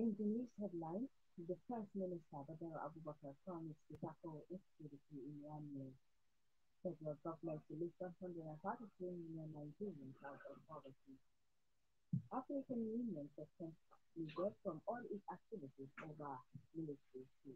In the news headline, the First Minister Badr Abubakar promised to tackle insecurity in 1 year. Federal government to lift 133 million Nigerians out of poverty. African Union suspends Niger from all its activities over military coup.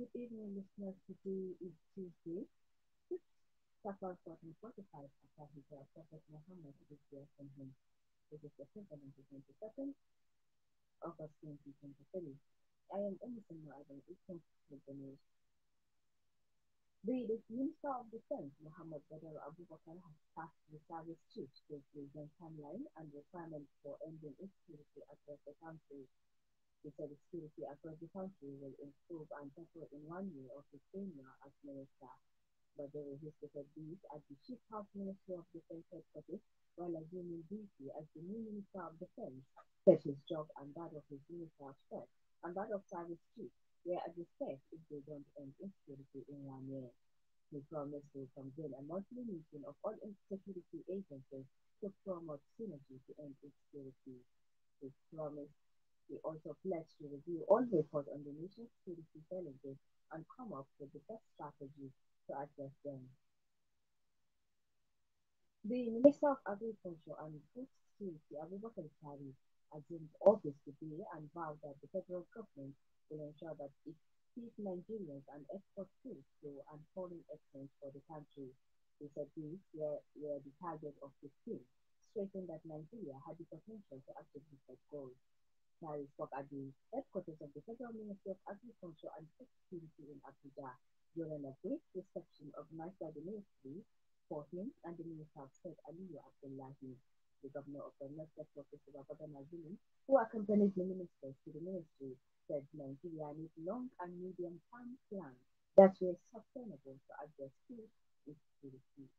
Good evening, listeners. Today is Tuesday, 6th Safar 1445 after Hijrah Prophet Muhammad is there from him. This is the 22nd August 2023. I am Emerson Adam, Eastern with the news. The Minister of Defense, Mohammed Badr Abubakar, has tasked the service chief to present timeline and requirements for ending insecurity across the country. He said security across the country will improve and tackle in 1 year of his tenure as minister. Badr hosted this at the Chief House Ministry of Defense headquarters while assuming duty as the new Minister of Defense, said his job and that of his Minister of State and that of Service Chief were at the stake if they don't end insecurity in 1 year. He promised to convene a monthly meeting of all security agencies to promote synergy to end insecurity. He promised he also pledged to review all reports on the nation's security challenges and come up with the best strategies to address them. The Minister of Agriculture and Food Security, Abubakar Sari, assumed office today and vowed that the federal government will ensure that it keeps Nigerians and export food flow and foreign exchange for the country. He said these were the target of the scheme, stressing that Nigeria had the potential to achieve this goal. Sari spoke at the headquarters of the Federal Ministry of Agriculture and Food Security in Abuja during a brief reception organized by the ministry for him and the Minister of State Aliyu Abdullahi. The governor of the Northwest Professor Babagana Nazim, who accompanied the ministers to the ministry, said Nigeria needs long and medium term plans that were sustainable to address food insecurity.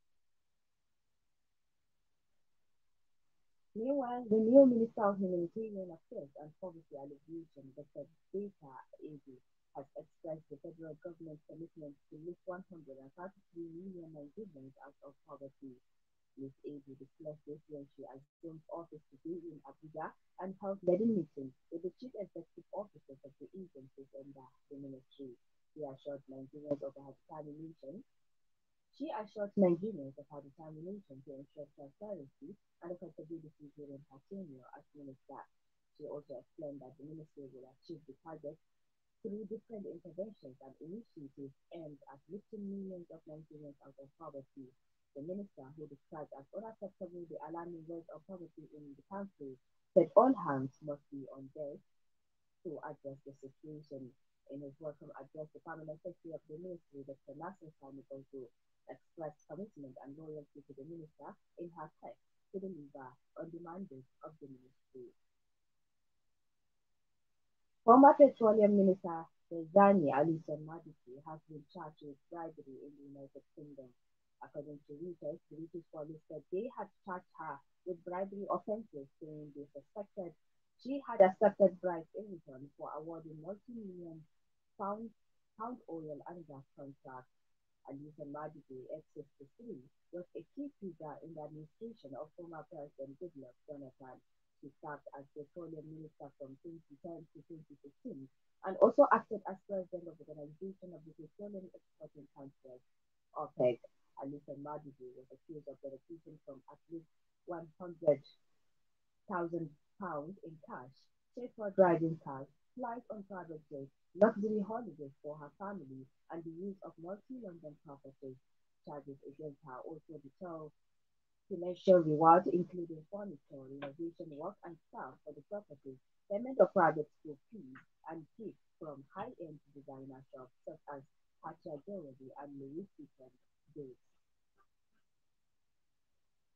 Meanwhile, the new Minister of Humanitarian Affairs and Poverty Alleviation, Dr. Beta Ezi, has expressed the federal government's commitment to lift 133 million Nigerians out of poverty. Ms. Ezi discussed this when she assumed office today in Abuja and held leading meetings with the chief executive officers of the agencies under the ministry. She assured Nigerians of her determination she assured Nigerians of her determination to ensure transparency and accountability during her tenure as minister. She also explained that the ministry will achieve the target through different interventions and initiatives aimed at lifting millions of Nigerians out of poverty. The minister, who described as unacceptable the alarming rate of poverty in the country, said all hands must be on deck to address the situation. In his welcome address, the permanent secretary of the ministry, Dr. Nasser Sani also expressed commitment and loyalty to the minister in her text to deliver on the mandate of the ministry. Former Petroleum Minister Rezani Alison Madiki has been charged with bribery in the United Kingdom. According to Reuters, the British police said they had charged her with bribery offences, saying they suspected she had accepted bribes in return for awarding multi-million pound, pound oil and gas contracts. Alison Madike, ex-63, was a key figure in the administration of former President Goodluck Jonathan. She served as petroleum minister from 2010 to 2015 and also acted as president of the Organization of the Petroleum Exporting Council, OPEC. Alison Madike was accused of benefiting from at least 100,000 pounds in cash, safer driving cars, flights on private jets, luxury holidays for her family, and the use of multi-London properties. Charges against her also detail financial rewards, including furniture, renovation work, and staff for the properties, payment of private school fees, and gifts from high-end designer shops such as Hacha Jewelry and Louis Vuitton goods.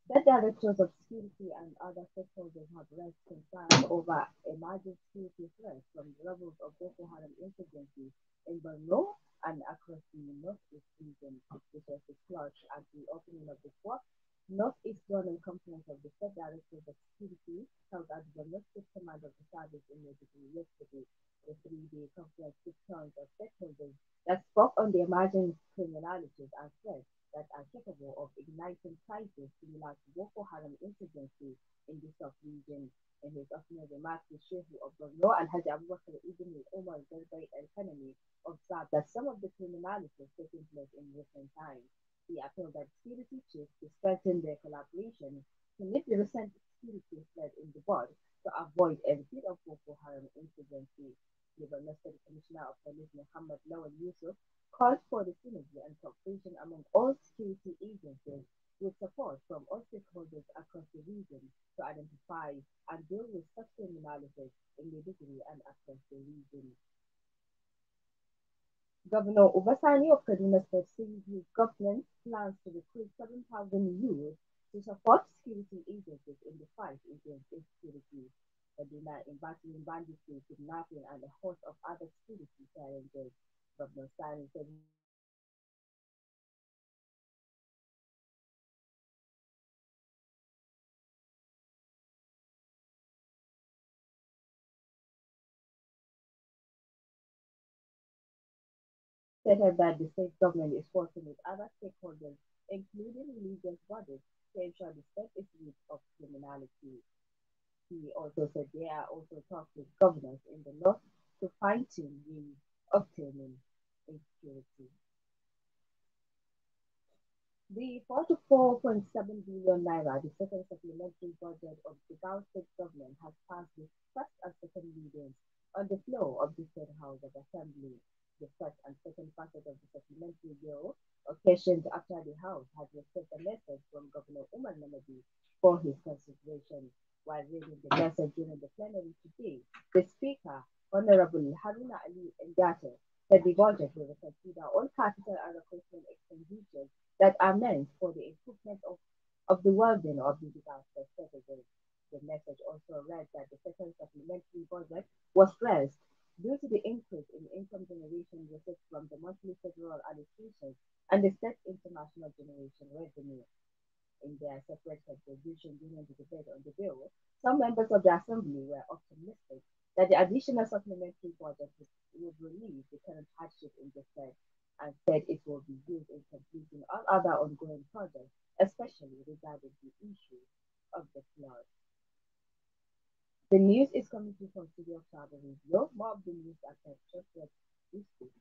The directors of security and other stakeholders have raised concerns over emerging security threats from the levels of Boko Haram insurgency in Borno and across the northeast region. This was disclosed at the opening of the fourth Northeast Zonal Conference of the State Directors of Security held at the Borno State Command of the Service in Maiduguri yesterday. The three-day conference took turns of stakeholders that spoke on the emerging criminalities and threats that are capable of igniting crises similar to Boko Haram insurgency in the South region. In his opening remarks, the Sheikh of Borno, Alhaji Abubakar Ibn Umar Garbai El Kanami, observed that some of the criminalities taking place in recent times. He appealed that security chiefs to strengthen their collaboration to meet the recent security threat in the world to avoid a repeat of Boko Haram insurgency. The Borno State Commissioner of Police Muhammad Lawal Yusuf called for the synergy and cooperation among all security agencies with support from all stakeholders across the region to identify and deal with such criminalities in Maiduguri and across the region. Governor Obasani of Kaduna State says his government plans to recruit 7,000 youth to support security agencies in the fight against insecurity. Kaduna embassy banditry, kidnapping, and a host of other security challenges. Governor Sani said stated that the state government is working with other stakeholders, including religious bodies, to ensure the state is rid of criminality. He also said they are also talks with governors in the north to fine-tune the obtaining insecurity. The 44.7 billion naira, the second supplementary budget of the Gao state government, has passed the first and second readings on the floor of the State House of Assembly. The first and second passage of the supplementary bill occasioned after the House had received a message from Governor Umar Namadi for his consideration. While reading the message during the plenary today, the Speaker, Honorable Haruna Ali Ngate, said the budget will consider all capital and recruitment expenditures that are meant for the improvement of the well-being of the disaster citizens. The message also read that the second supplementary budget was stressed due to the increase in income generation received from the monthly federal allocations and the state international generation revenue in their separate contribution during the debate on the bill, some members of the Assembly were optimistic that the additional supplementary budget would relieve the current hardship in the state and said it will be used in completing all other ongoing projects, especially regarding the issue of the flood. The news is coming to you from Studio Travel Radio. More of the news at just what this week.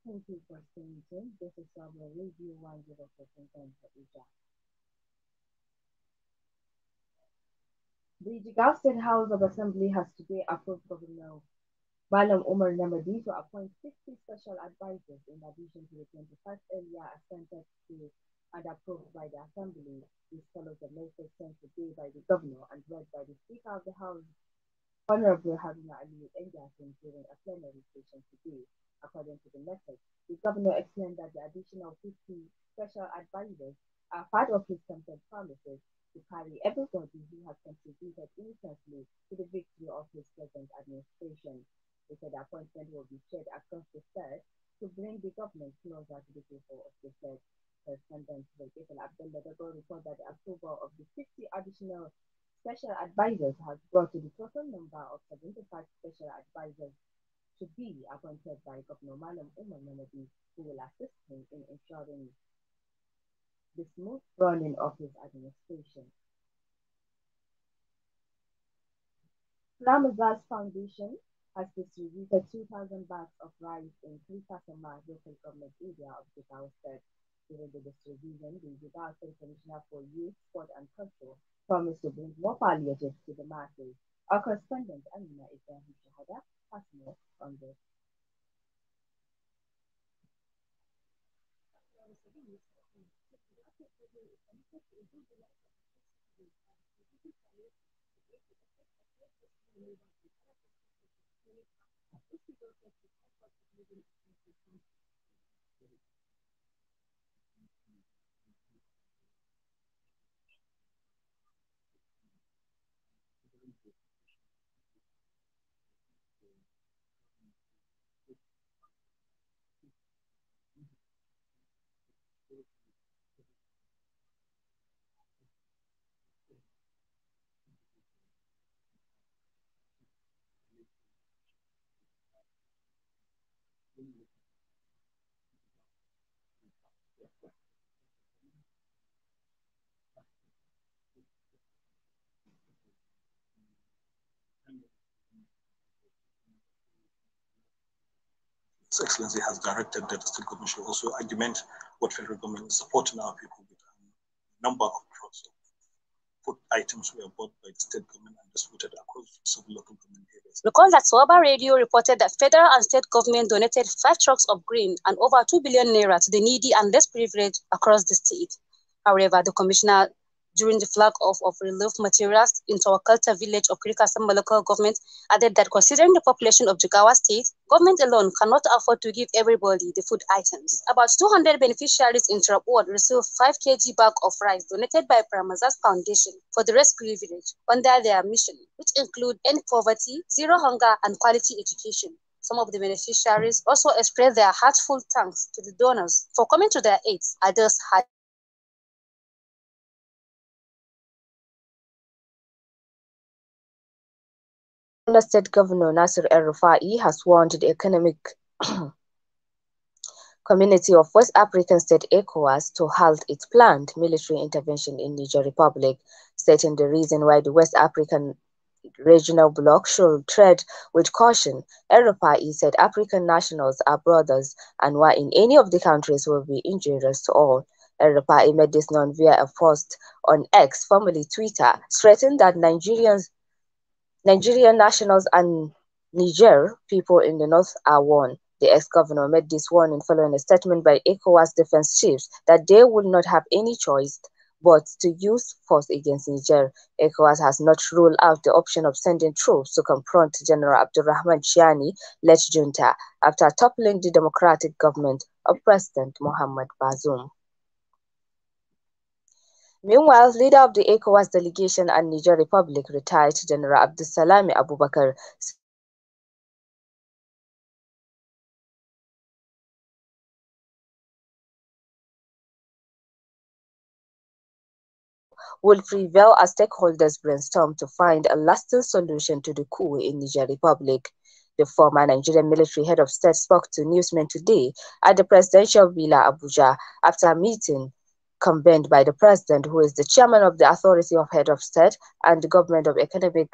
20 percent. This is Sawaba Radio 104.10 for Asia. The Jigaw State House of Assembly has today approved Governor Malam Umar Namadi to appoint 50 special advisors in addition to the 25 earlier assented to and approved by the Assembly. This follows a message sent today by the Governor and read by the Speaker of the House, Honorable Haruna Ali Engasin, during a plenary session today. According to the message, the Governor explained that the additional 50 special advisors are part of his campaign promises to carry everybody who has contributed innocently to the victory of his present administration. He said the appointment will be shared across the state to bring the government closer to the people of the state. Correspondent Zulkifil Abdullah Dago report that the approval of the 50 additional special advisors has brought to the total number of 75 special advisors to be appointed by Governor Malam Umar Namadi, who will assist him in ensuring the smooth running of his administration. Ramazan's Foundation has distributed 2,000 bags of rice in Krikasama local government area of Jigawa State. During the distribution, the Jigawa State Commissioner for Youth, Sport and Culture promised to bring more palliatives to the masses. Our correspondent Amina Ibrahim Shahada has more on this. His Excellency has directed that the state government should also augment what federal government is supporting our people with a number of trucks of food items were bought by the state government and distributed across some local government areas. Recall that Sawaba Radio reported that federal and state government donated 5 trucks of grain and over 2 billion naira to the needy and less privileged across the state. However, the commissioner, during the flag off of relief materials in Tawakalta village of Kirikasamba local government, added that considering the population of Jigawa state, government alone cannot afford to give everybody the food items. About 200 beneficiaries in Trabward received 5 kg bag of rice donated by Paramazas Foundation for the rest privileged under their mission, which include end poverty, zero hunger, and quality education. Some of the beneficiaries also expressed their heartfelt thanks to the donors for coming to their aid. Others had Kaduna State Governor Nasir El-Rufai has warned the economic community of West African state ECOWAS to halt its planned military intervention in Niger Republic, stating the reason why the West African regional bloc should tread with caution. El-Rufai said African nationals are brothers and war in any of the countries will be injurious to all. El-Rufai made this known via a post on X, formerly Twitter, stressing that Nigerian nationals and Niger people in the north are one. The ex-governor made this warning following a statement by ECOWAS defense chiefs that they would not have any choice but to use force against Niger. ECOWAS has not ruled out the option of sending troops to confront General Abdurrahman Chiani-led junta after toppling the democratic government of President Mohamed Bazoum. Meanwhile, leader of the ECOWAS delegation and Niger Republic, retired General Abdulsalami Abubakar, will prevail as stakeholders brainstorm to find a lasting solution to the coup in Niger Republic. The former Nigerian military head of state spoke to newsmen today at the presidential villa Abuja after a meeting convened by the president, who is the chairman of the Authority of Head of State and the Government of Economic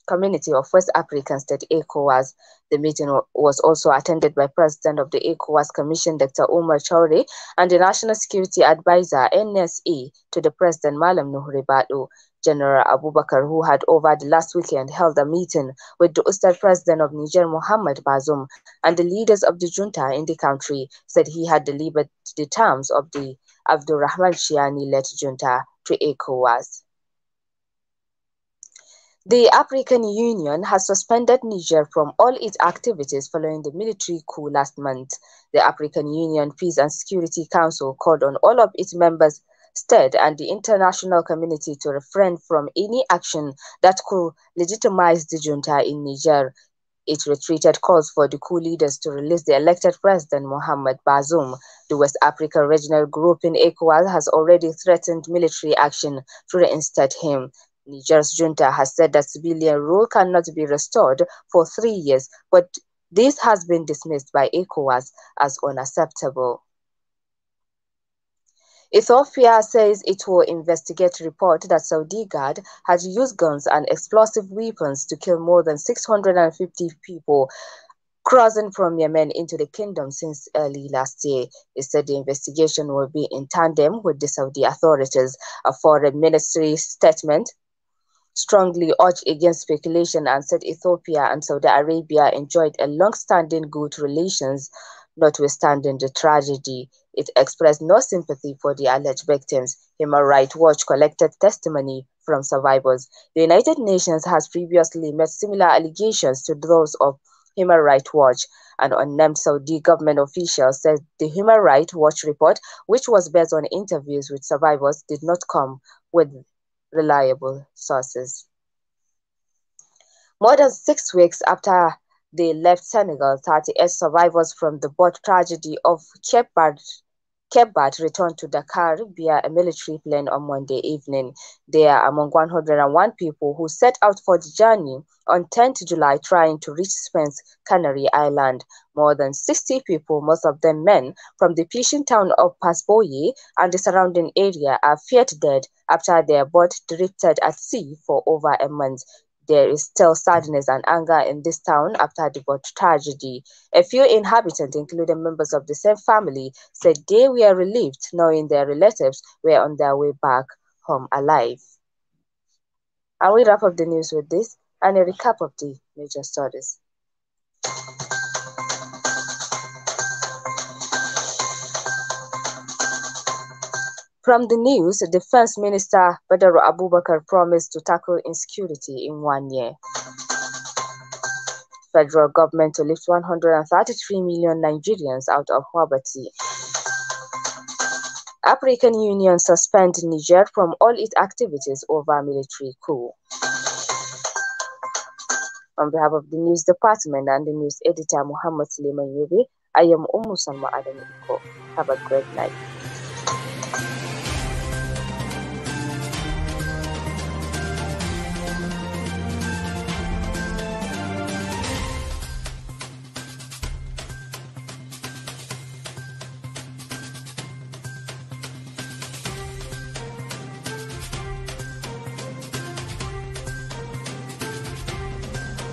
Community of West African State ECOWAS. The meeting was also attended by President of the ECOWAS Commission, Dr. Umar Chaure, and the National Security Advisor, NSA, to the President, Malam Nuhri Bado. General Abubakar, who had over the last weekend held a meeting with the Ustad President of Niger, Mohamed Bazoum, and the leaders of the junta in the country, said he had delivered the terms of the Abdurrahman Chiani-led junta to ECOWAS. The African Union has suspended Niger from all its activities following the military coup last month. The African Union Peace and Security Council called on all of its members states and the international community to refrain from any action that could legitimize the junta in Niger. It retreated calls for the coup leaders to release the elected president Mohamed Bazoum. The West African Regional Group in ECOWAS has already threatened military action to reinstate him. Niger's junta has said that civilian rule cannot be restored for 3 years, but this has been dismissed by ECOWAS as unacceptable. Ethiopia says it will investigate report that Saudi Guard has used guns and explosive weapons to kill more than 650 people crossing from Yemen into the kingdom since early last year. It said the investigation will be in tandem with the Saudi authorities. A foreign ministry statement strongly urged against speculation and said Ethiopia and Saudi Arabia enjoyed a long-standing good relations, notwithstanding the tragedy. It expressed no sympathy for the alleged victims. Human Rights Watch collected testimony from survivors. The United Nations has previously made similar allegations to those of Human Rights Watch. An unnamed Saudi government official said the Human Rights Watch report, which was based on interviews with survivors, did not come with reliable sources. More than 6 weeks after they left Senegal, 38 survivors from the boat tragedy of Cape Verde returned to Dakar via a military plane on Monday evening. They are among 101 people who set out for the journey on 10th July trying to reach Spain's Canary Island. More than 60 people, most of them men, from the fishing town of Pasboye and the surrounding area are feared dead after their boat drifted at sea for over a month. There is still sadness and anger in this town after the boat tragedy. A few inhabitants, including members of the same family, said they were relieved knowing their relatives were on their way back home alive. And we wrap up the news with this and a recap of the major stories. From the news, Defense Minister Badaro Abubakar promised to tackle insecurity in 1 year. Federal government to lift 133 million Nigerians out of poverty. African Union suspend Niger from all its activities over military coup. On behalf of the news department and the news editor Muhammad Suleiman Yobe, I am Salma Adam Iko. Have a great night.